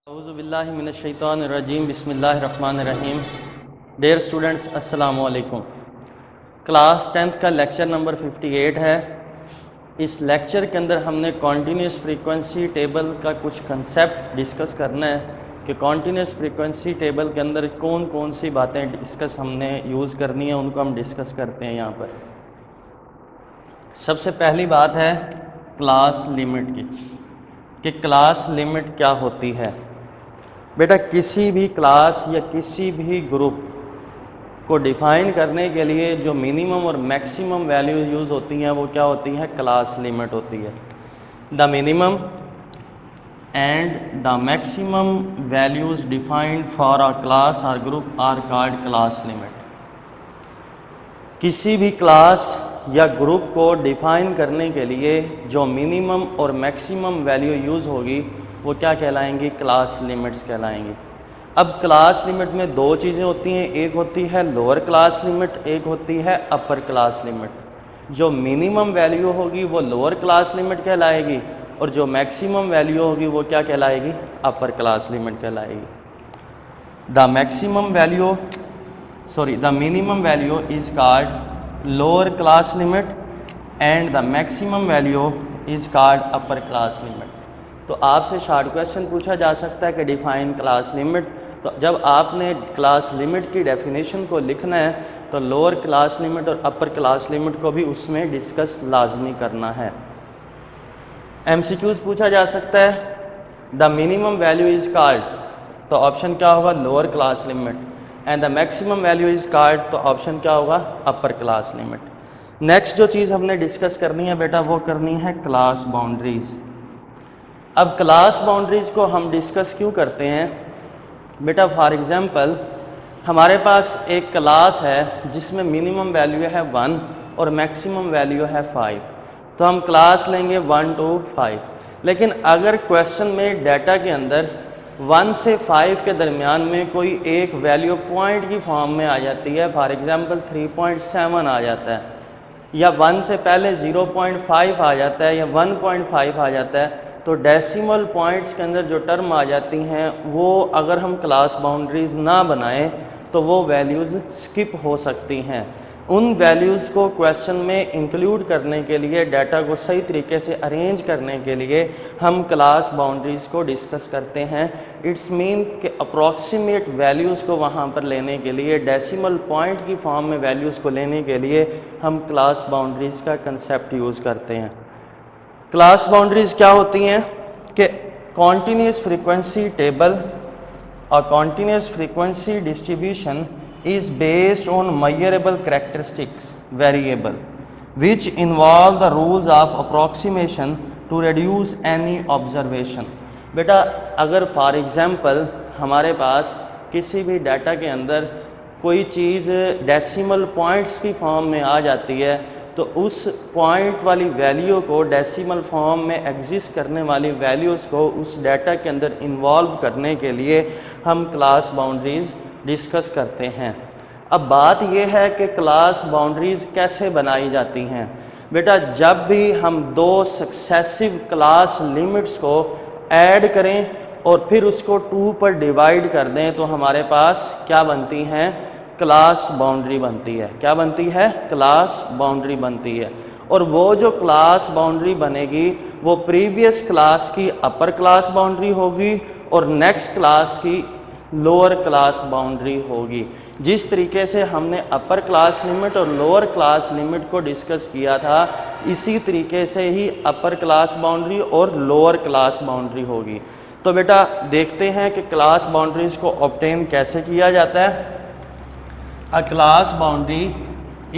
औज़ुबिल्लाहिमिनश्शैतानिर्रजीम बिस्मिल्लाहिर्रहमानिर्रहीम। Dear students, अस्सलामु अलैकुम। क्लास 10th का लेक्चर नंबर 58 है। इस लेक्चर के अंदर हमने कॉन्टीन्यूस फ्रीक्वेंसी टेबल का कुछ कंसेप्ट डिस्कस करना है कि कॉन्टीन्यूस फ्रीक्वेंसी टेबल के अंदर कौन कौन सी बातें डिस्कस हमने यूज़ करनी है, उनको हम डिस्कस करते हैं यहाँ पर। सबसे पहली बात है क्लास लिमिट की, कि क्लास लिमिट क्या होती है। बेटा, किसी भी क्लास या किसी भी ग्रुप को डिफ़ाइन करने के लिए जो मिनिमम और मैक्सिमम वैल्यू यूज़ होती हैं वो क्या होती है? क्लास लिमिट होती है। The minimum and the maximum values defined for a class और group are called class limit. किसी भी क्लास या ग्रुप को डिफ़ाइन करने के लिए जो मिनिमम और मैक्सिमम वैल्यू यूज़ होगी वो क्या कहलाएंगी? Class limits कहलाएंगी। अब क्लास लिमिट में दो चीज़ें होती हैं, एक होती है लोअर क्लास लिमिट, एक होती है अपर क्लास लिमिट। जो मिनिमम वैल्यू होगी वो लोअर क्लास लिमिट कहलाएगी और जो मैक्सिमम वैल्यू होगी वो क्या कहलाएगी? अपर क्लास लिमिट कहलाएगी। The minimum value is called lower class limit and the maximum value is called upper class limit. तो आपसे शॉर्ट क्वेश्चन पूछा जा सकता है कि डिफाइन क्लास लिमिट। तो जब आपने क्लास लिमिट की डेफिनेशन को लिखना है तो लोअर क्लास लिमिट और अपर क्लास लिमिट को भी उसमें डिस्कस लाजमी करना है। एमसीक्यूज पूछा जा सकता है, the minimum value is called, तो ऑप्शन क्या होगा? Lower class limit. And the maximum value is called, तो ऑप्शन क्या होगा? अपर क्लास लिमिट। नेक्स्ट जो चीज़ हमने डिस्कस करनी है बेटा वो करनी है क्लास बाउंड्रीज। अब क्लास बाउंड्रीज को हम डिस्कस क्यों करते हैं बेटा? फॉर एग्जांपल हमारे पास एक क्लास है जिसमें मिनिमम वैल्यू है 1 और मैक्सिमम वैल्यू है 5, तो हम क्लास लेंगे 1 to 5। लेकिन अगर क्वेश्चन में डाटा के अंदर 1 से 5 के दरमियान में कोई एक वैल्यू पॉइंट की फॉर्म में आ जाती है, फॉर एग्जांपल 3.7 आ जाता है, या 1 से पहले 0.5 आ जाता है, या 1.5 आ जाता है, तो डेसिमल पॉइंट्स के अंदर जो टर्म आ जाती हैं वो अगर हम क्लास बाउंड्रीज ना बनाएं तो वो वैल्यूज़ स्किप हो सकती हैं। उन वैल्यूज़ को क्वेश्चन में इंक्लूड करने के लिए, डाटा को सही तरीके से अरेंज करने के लिए हम क्लास बाउंड्रीज़ को डिस्कस करते हैं। इट्स मीन कि अप्रॉक्सीमेट वैल्यूज़ को वहाँ पर लेने के लिए, डेसिमल पॉइंट की फॉर्म में वैल्यूज़ को लेने के लिए हम क्लास बाउंड्रीज़ का कंसेप्ट यूज़ करते हैं। क्लास बाउंड्रीज क्या होती हैं कि कॉन्टीन्यूस फ्रीक्वेंसी टेबल और continuous frequency distribution is based on measurable characteristics variable which involve the rules of approximation to reduce any observation। बेटा, अगर फॉर एग्जांपल हमारे पास किसी भी डाटा के अंदर कोई चीज़ डेसिमल पॉइंट्स की फॉर्म में आ जाती है तो उस पॉइंट वाली वैल्यू को, डेसिमल फॉर्म में एग्जिस्ट करने वाली वैल्यूज़ को उस डाटा के अंदर इन्वॉल्व करने के लिए हम क्लास बाउंड्रीज डिस्कस करते हैं। अब बात यह है कि क्लास बाउंड्रीज कैसे बनाई जाती हैं बेटा? जब भी हम दो सक्सेसिव क्लास लिमिट्स को ऐड करें और फिर उसको 2 पर डिवाइड कर दें तो हमारे पास क्या बनती हैं? क्लास बाउंड्री बनती है। क्या बनती है? क्लास बाउंड्री बनती है। और वो जो क्लास बाउंड्री बनेगी वो प्रीवियस क्लास की अपर क्लास बाउंड्री होगी और नेक्स्ट क्लास की लोअर क्लास बाउंड्री होगी। जिस तरीके से हमने अपर क्लास लिमिट और लोअर क्लास लिमिट को डिस्कस किया था, इसी तरीके से ही अपर क्लास बाउंड्री और लोअर क्लास बाउंड्री होगी। तो बेटा देखते हैं कि क्लास बाउंड्रीज को ऑब्टेन कैसे किया जाता है। A class boundary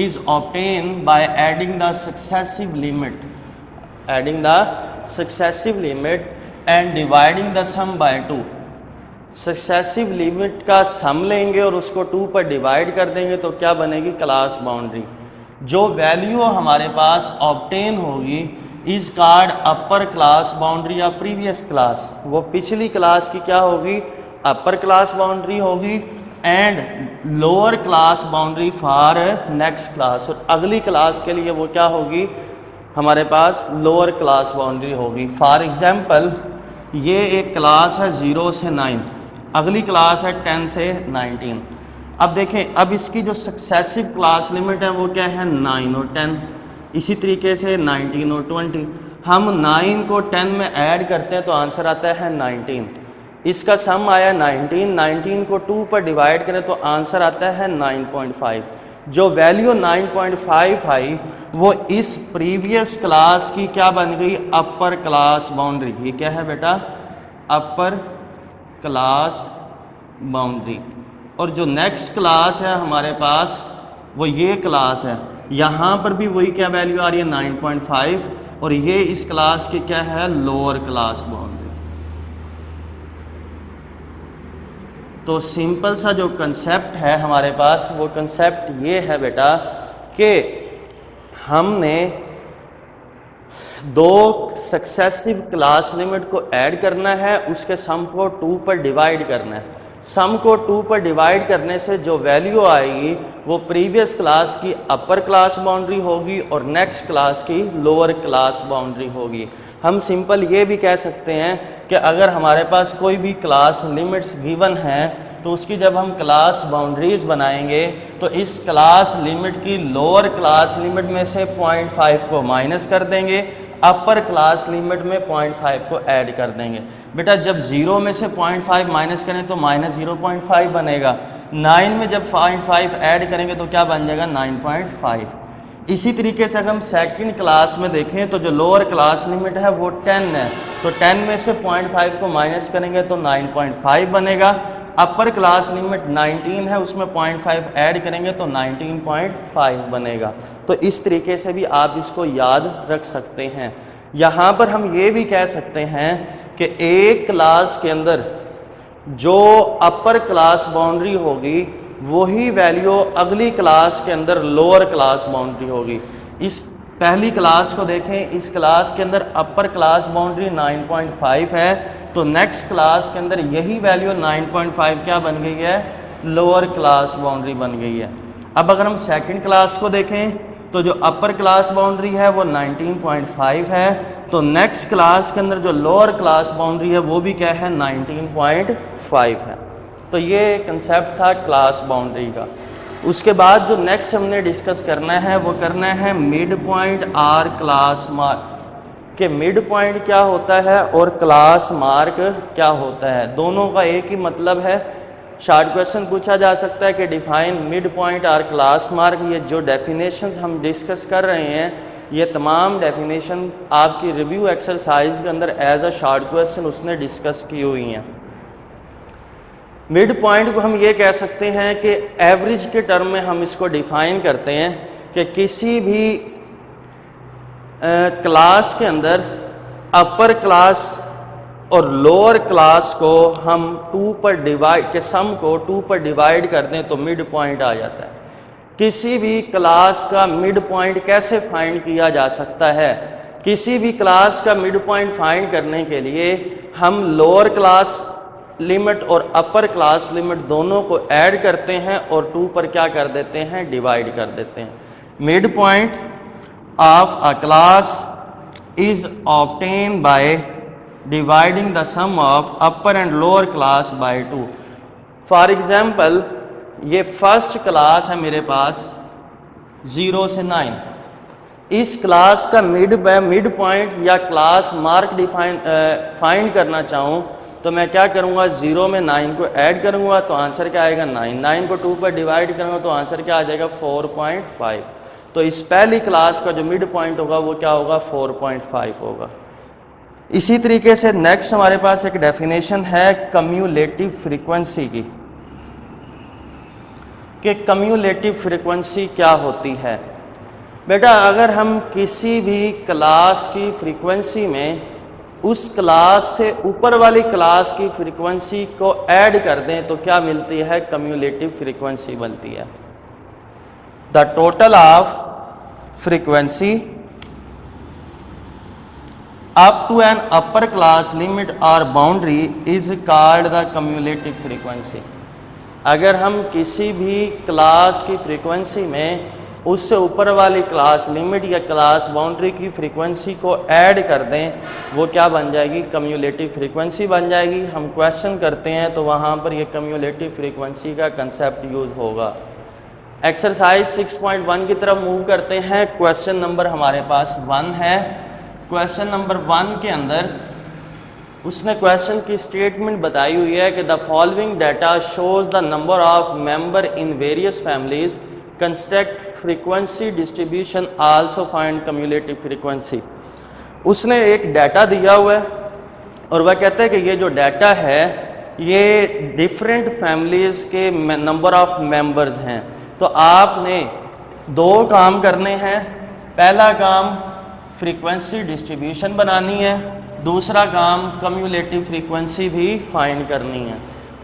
is obtained by adding the successive limit and dividing the sum by 2। Successive limit का सम लेंगे और उसको 2 पर डिवाइड कर देंगे तो क्या बनेगी? Class boundary. जो वैल्यू हमारे पास ऑब्टेन होगी is called upper class boundary या प्रीवियस क्लास। वो पिछली क्लास की क्या होगी? अपर क्लास बाउंड्री होगी and lower class boundary for next class, और अगली क्लास के लिए वो क्या होगी? हमारे पास लोअर क्लास बाउंड्री होगी। फॉर एग्जांपल ये एक क्लास है 0 से 9, अगली क्लास है 10 से 19। अब देखें, अब इसकी जो सक्सेसिव क्लास लिमिट है वो क्या है, 9 और 10। इसी तरीके से 19 और 20। हम 9 को 10 में ऐड करते हैं तो आंसर आता है 19। इसका सम आया 19, 19 को 2 पर डिवाइड करें तो आंसर आता है 9.5। जो वैल्यू 9.5 आई वो इस प्रीवियस क्लास की क्या बन गई, अपर क्लास बाउंड्री। ये क्या है बेटा, अपर क्लास बाउंड्री। और जो नेक्स्ट क्लास है हमारे पास वो ये क्लास है, यहाँ पर भी वही क्या वैल्यू आ रही है 9.5, और ये इस क्लास की क्या है, लोअर क्लास बाउंड्री। तो सिंपल सा जो कंसेप्ट है हमारे पास, वो कंसेप्ट ये है बेटा कि हमने दो सक्सेसिव क्लास लिमिट को ऐड करना है, उसके सम को 2 पर डिवाइड करना है। सम को 2 पर डिवाइड करने से जो वैल्यू आएगी वो प्रीवियस क्लास की अपर क्लास बाउंड्री होगी और नेक्स्ट क्लास की लोअर क्लास बाउंड्री होगी। हम सिंपल ये भी कह सकते हैं कि अगर हमारे पास कोई भी क्लास लिमिट्स गिवन है तो उसकी जब हम क्लास बाउंड्रीज बनाएंगे तो इस क्लास लिमिट की लोअर क्लास लिमिट में से 0.5 को माइनस कर देंगे, अपर क्लास लिमिट में 0.5 को ऐड कर देंगे। बेटा जब 0 में से 0.5 माइनस करें तो -0.5 बनेगा, 9 में जब 0.5 ऐड करेंगे तो क्या बन जाएगा, 9.5। इसी तरीके से अगर हम सेकंड क्लास में देखें तो जो लोअर क्लास लिमिट है वो 10 है, तो 10 में से 0.5 को माइनस करेंगे तो 9.5 बनेगा। अपर क्लास लिमिट 19 है, उसमें 0.5 ऐड करेंगे तो 19.5 बनेगा। तो इस तरीके से भी आप इसको याद रख सकते हैं। यहाँ पर हम ये भी कह सकते हैं कि एक क्लास के अंदर जो अपर क्लास बाउंड्री होगी वही वैल्यू अगली क्लास के अंदर लोअर क्लास बाउंड्री होगी। इस पहली क्लास को देखें, इस क्लास के अंदर अपर क्लास बाउंड्री 9.5 है, तो नेक्स्ट क्लास के अंदर यही वैल्यू 9.5 क्या बन गई है, लोअर क्लास बाउंड्री बन गई है। अब अगर हम सेकंड क्लास को देखें तो जो अपर क्लास बाउंड्री है वो 19.5 है, तो नेक्स्ट क्लास के अंदर जो लोअर क्लास बाउंड्री है वो भी क्या है, 19.5 है। तो ये कंसेप्ट था क्लास बाउंड्री का। उसके बाद जो नेक्स्ट हमने डिस्कस करना है वो करना है मिड पॉइंट और क्लास मार्क, कि मिड पॉइंट क्या होता है और क्लास मार्क क्या होता है। दोनों का एक ही मतलब है। शॉर्ट क्वेश्चन पूछा जा सकता है कि डिफाइन मिड पॉइंट और क्लास मार्क। ये जो डेफिनेशन हम डिस्कस कर रहे हैं ये तमाम डेफिनेशन आपकी रिव्यू एक्सरसाइज के अंदर एज अ शॉर्ट क्वेश्चन उसने डिस्कस की हुई हैं। मिड पॉइंट को हम ये कह सकते हैं कि एवरेज के टर्म में हम इसको डिफाइन करते हैं कि किसी भी क्लास के अंदर अपर क्लास और लोअर क्लास को हम 2 पर डिवाइड के सम को 2 पर डिवाइड कर दें तो मिड पॉइंट आ जाता है। किसी भी क्लास का मिड पॉइंट कैसे फाइंड किया जा सकता है, किसी भी क्लास का मिड पॉइंट फाइंड करने के लिए हम लोअर क्लास लिमिट और अपर क्लास लिमिट दोनों को ऐड करते हैं और 2 पर क्या कर देते हैं, डिवाइड कर देते हैं। Mid point of a class is obtain by dividing the sum of upper end lower class by 2। For example ये फर्स्ट क्लास है मेरे पास 0 से 9। इस क्लास का मिड पॉइंट या क्लास मार्क फाइंड करना चाहूँ तो मैं क्या करूँगा, 0 में 9 को ऐड करूँगा तो आंसर क्या आएगा 9। 9 को 2 पर डिवाइड करूँगा तो आंसर क्या आ जाएगा 4.5। तो इस पहली क्लास का जो मिड पॉइंट होगा वो क्या होगा, 4.5 होगा। इसी तरीके से नेक्स्ट हमारे पास एक डेफिनेशन है कम्युलेटिव फ्रीक्वेंसी की, कि कम्युलेटिव फ्रीक्वेंसी क्या होती है। बेटा अगर हम किसी भी क्लास की फ्रीक्वेंसी में उस क्लास से ऊपर वाली क्लास की फ्रीक्वेंसी को ऐड कर दें तो क्या मिलती है, कम्युलेटिव फ्रीक्वेंसी बनती है। The total of frequency up to an upper class limit और boundary is called the cumulative frequency. अगर हम किसी भी क्लास की फ्रीक्वेंसी में उससे ऊपर वाली क्लास लिमिट या क्लास बाउंड्री की फ्रीक्वेंसी को ऐड कर दें, वो क्या बन जाएगी, कम्युलेटिव फ्रीक्वेंसी बन जाएगी। हम क्वेश्चन करते हैं तो वहाँ पर ये कम्युलेटिव फ्रीक्वेंसी का कंसेप्ट यूज़ होगा। एक्सरसाइज 6.1 की तरफ मूव करते हैं। क्वेश्चन नंबर हमारे पास 1 है। क्वेश्चन नंबर 1 के अंदर उसने क्वेश्चन की स्टेटमेंट बताई हुई है कि the following data shows the number of member in various families, construct frequency distribution, also find cumulative frequency. उसने एक डाटा दिया हुआ है और वह कहता है कि ये जो डाटा है ये डिफरेंट फैमिलीज के नंबर ऑफ मेंबर्स हैं। तो आपने 2 काम करने हैं। पहला काम फ्रीक्वेंसी डिस्ट्रीब्यूशन बनानी है, दूसरा काम कम्युलेटिव फ्रीक्वेंसी भी फाइंड करनी है।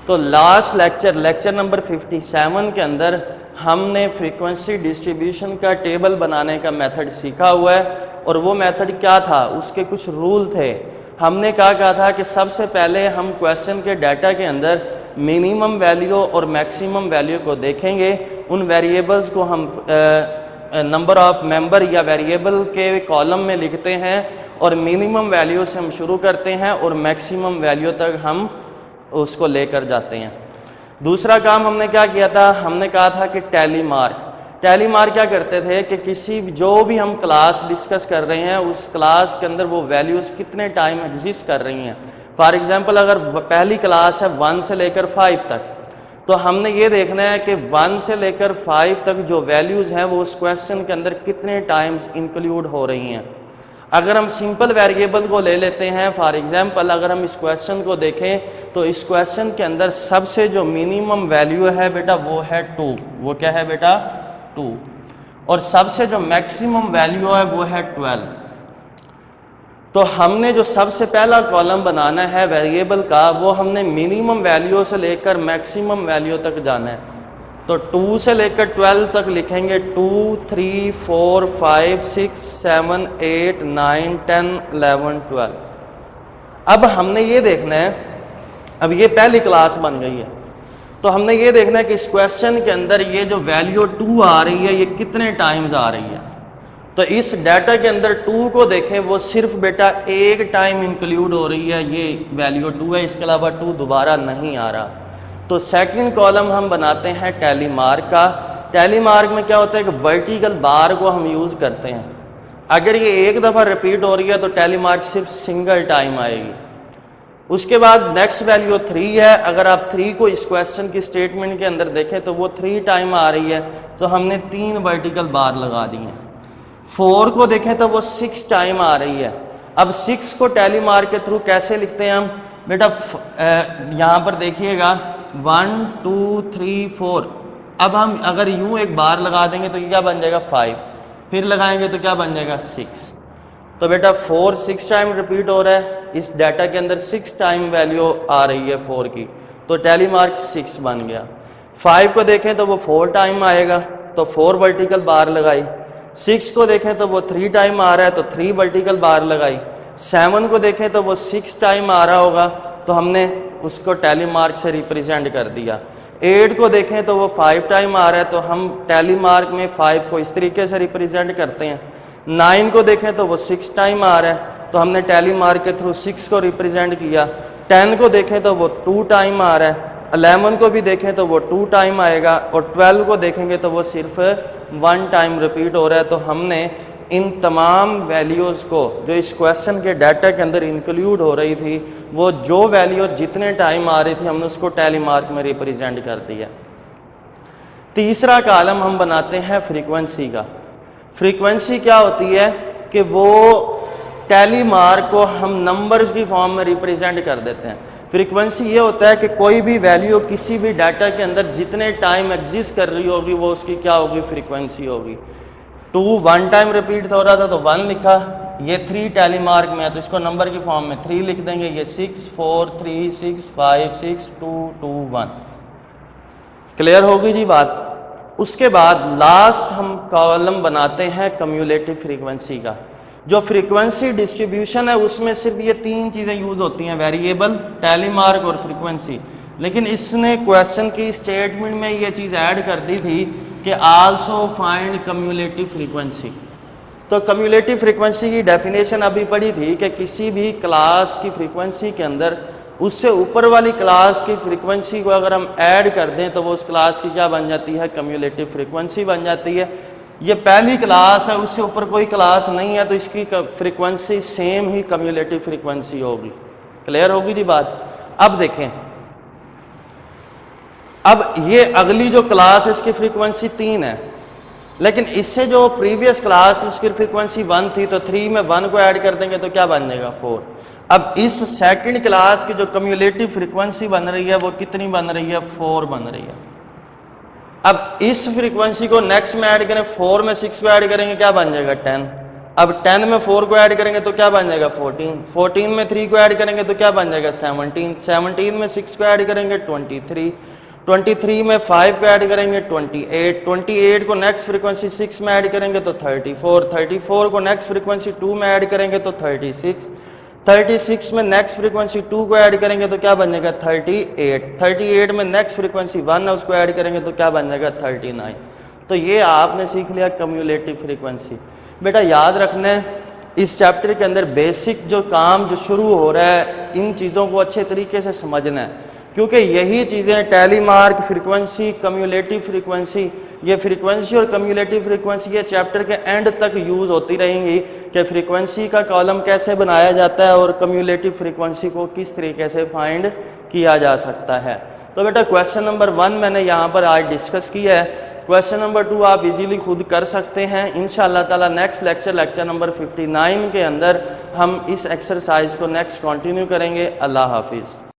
तो लास्ट लेक्चर नंबर 57 के अंदर हमने फ्रीक्वेंसी डिस्ट्रीब्यूशन का टेबल बनाने का मेथड सीखा हुआ है और वो मेथड क्या था, उसके कुछ रूल थे। हमने कहा था कि सबसे पहले हम क्वेश्चन के डाटा के अंदर मिनिमम वैल्यू और मैक्सिमम वैल्यू को देखेंगे। उन वेरिएबल्स को हम नंबर ऑफ मेंबर या वेरिएबल के कॉलम में लिखते हैं और मिनिमम वैल्यू से हम शुरू करते हैं और मैक्सिमम वैल्यू तक हम उसको लेकर जाते हैं। दूसरा काम हमने क्या किया था, हमने कहा था कि टैली मार्क क्या करते थे कि किसी जो भी हम क्लास डिस्कस कर रहे हैं उस क्लास के अंदर वो वैल्यूज़ कितने टाइम एग्जिस्ट कर रही हैं। फॉर एग्जांपल अगर पहली क्लास है 1 से लेकर 5 तक, तो हमने ये देखना है कि 1 से लेकर 5 तक जो वैल्यूज़ हैं वो उस क्वेश्चन के अंदर कितने टाइम्स इंक्लूड हो रही हैं। अगर हम सिंपल वेरिएबल को ले लेते हैं, फॉर एग्जांपल अगर हम इस क्वेश्चन को देखें तो इस क्वेश्चन के अंदर सबसे जो मिनिमम वैल्यू है बेटा वो है 2। वो क्या है बेटा, 2। और सबसे जो मैक्सिमम वैल्यू है वो है 12। तो हमने जो सबसे पहला कॉलम बनाना है वेरिएबल का, वो हमने मिनिमम वैल्यू से लेकर मैक्सिमम वैल्यू तक जाना है। तो 2 से लेकर 12 तक लिखेंगे 2, 3, 4, 5, 6, 7, 8, 9, 10, 11, 12। अब हमने ये देखना है, अब ये पहली क्लास बन गई है, तो हमने ये देखना है कि इस क्वेश्चन के अंदर ये जो वैल्यू 2 आ रही है ये कितने टाइम्स आ रही है। तो इस डाटा के अंदर 2 को देखें, वो सिर्फ बेटा एक टाइम इंक्लूड हो रही है, ये वैल्यू 2 है, इसके अलावा 2 दोबारा नहीं आ रहा। तो सेकंड कॉलम हम बनाते हैं टैली मार्क का। टैली मार्क में क्या होता है कि वर्टिकल बार को हम यूज़ करते हैं। अगर ये एक दफ़ा रिपीट हो रही है तो टैली मार्क सिर्फ सिंगल टाइम आएगी। उसके बाद नेक्स्ट वैल्यू 3 है। अगर आप 3 को इस क्वेश्चन की स्टेटमेंट के अंदर देखें तो वो 3 टाइम आ रही है, तो हमने 3 वर्टिकल बार लगा दी हैं। 4 को देखें तो वो 6 टाइम आ रही है। अब 6 को टैली मार्क के थ्रू कैसे लिखते हैं हम बेटा, यहाँ पर देखिएगा 1, 2, 3, 4। अब हम अगर यूं एक बार लगा देंगे तो ये क्या बन जाएगा 5, फिर लगाएंगे तो क्या बन जाएगा 6। तो बेटा 4 6 टाइम रिपीट हो रहा है, इस डाटा के अंदर 6 टाइम वैल्यू आ रही है 4 की, तो टैली मार्क 6 बन गया। 5 को देखें तो वो 4 टाइम आएगा, तो 4 वर्टिकल बार लगाई। 6 को देखें तो वो 3 टाइम आ रहा है, तो 3 वर्टिकल बार लगाई। 7 को देखें तो वो 6 टाइम आ रहा होगा, तो हमने उसको टैली मार्क से रिप्रेजेंट कर दिया। 8 को देखें तो वो 5 टाइम आ रहा है, तो हम टैली मार्क में 5 को इस तरीके से रिप्रेजेंट करते हैं। 9 को देखें तो वो 6 टाइम आ रहा है, तो हमने टैली मार्क के थ्रू 6 को रिप्रेजेंट किया। 10 को देखें तो वो 2 टाइम आ रहा है। 11 को भी देखें तो वो 2 टाइम आएगा, और 12 को देखेंगे तो वो सिर्फ 1 टाइम रिपीट हो रहा है। तो हमने इन तमाम वैल्यूज़ को जो इस क्वेश्चन के डाटा के अंदर इंक्लूड हो रही थी, वो जो वैल्यू जितने टाइम आ रही थी हमने उसको टैली मार्क में रिप्रेजेंट कर दिया। तीसरा कॉलम हम बनाते हैं फ्रीक्वेंसी का। फ्रीक्वेंसी क्या होती है कि वो टैली मार्क को हम नंबर्स की फॉर्म में रिप्रेजेंट कर देते हैं। फ्रीक्वेंसी ये होता है कि कोई भी वैल्यू किसी भी डाटा के अंदर जितने टाइम एग्जिस्ट कर रही होगी वो उसकी क्या होगी, फ्रीक्वेंसी होगी। 2 1 टाइम रिपीट हो रहा था तो 1 लिखा, ये 3 टैली मार्क में है तो इसको नंबर की फॉर्म में 3 लिख देंगे। ये 6 4 3 6 5 6 2 2 1। क्लियर होगी जी बात। उसके बाद लास्ट हम कॉलम बनाते हैं कम्युलेटिव फ्रीक्वेंसी का। जो फ्रीक्वेंसी डिस्ट्रीब्यूशन है उसमें सिर्फ ये 3 चीज़ें यूज होती हैं, वेरिएबल, टैली मार्क और फ्रीक्वेंसी। लेकिन इसने क्वेश्चन की स्टेटमेंट में ये चीज़ ऐड कर दी थी कि आल्सो फाइंड कम्युलेटिव फ्रीक्वेंसी। तो कम्युलेटिव फ्रीक्वेंसी की डेफिनेशन अभी पढ़ी थी कि किसी भी क्लास की फ्रीक्वेंसी के अंदर उससे ऊपर वाली क्लास की फ्रीक्वेंसी को अगर हम ऐड कर दें तो वो उस क्लास की क्या बन जाती है, कम्युलेटिव फ्रीक्वेंसी बन जाती है। ये पहली क्लास है, उससे ऊपर कोई क्लास नहीं है, तो इसकी फ्रीक्वेंसी सेम ही कम्युलेटिव फ्रीक्वेंसी होगी। क्लियर होगी जी बात। अब देखें, अब ये अगली जो क्लास है इसकी फ्रीक्वेंसी 3 है, लेकिन इससे जो प्रीवियस क्लास उसकी फ्रीक्वेंसी 1 थी, तो 3 में 1 को ऐड कर देंगे तो क्या बन जाएगा, 4। अब इस सेकंड क्लास की जो कम्युलेटिव फ्रीक्वेंसी बन रही है वो कितनी बन रही है, 4 बन रही है। अब इस फ्रीक्वेंसी को नेक्स्ट में ऐड करें, 4 में 6 को ऐड करेंगे क्या बन जाएगा, 10। अब 10 में 4 को ऐड करेंगे तो क्या बन जाएगा, 14। 14 में 3 को ऐड करेंगे तो क्या बन जाएगा, 17। 17 में 6 को ऐड करेंगे 23। 23 में 5 को ऐड करेंगे 28। 28 को नेक्स्ट फ्रीक्वेंसी 6 में ऐड करेंगे तो 34। 34 को नेक्स्ट फ्रीक्वेंसी 2 में ऐड करेंगे तो 36। 36 में नेक्स्ट फ्रीक्वेंसी 2 को ऐड करेंगे तो क्या बन जाएगा, 38। 38 में नेक्स्ट फ्रीक्वेंसी 1 है उसको ऐड करेंगे तो क्या बन जाएगा, 39। तो ये आपने सीख लिया कम्युलेटिव फ्रीक्वेंसी। बेटा याद रखना है, इस चैप्टर के अंदर बेसिक जो काम जो शुरू हो रहा है, इन चीज़ों को अच्छे तरीके से समझना है, क्योंकि यही चीज़ें tally mark, frequency, cumulative frequency, ये फ्रीक्वेंसी और कम्युलेटिव फ्रीक्वेंसी ये चैप्टर के एंड तक यूज़ होती रहेंगी कि फ्रीक्वेंसी का कॉलम कैसे बनाया जाता है और कम्युलेटिव फ्रीक्वेंसी को किस तरीके से फाइंड किया जा सकता है। तो बेटा क्वेश्चन नंबर 1 मैंने यहाँ पर आज डिस्कस किया है। क्वेश्चन नंबर 2 आप इजीली खुद कर सकते हैं। इंशाअल्लाह ताला नेक्स्ट लेक्चर नंबर 59 के अंदर हम इस एक्सरसाइज को नेक्स्ट कंटिन्यू करेंगे। अल्लाह हाफिज़।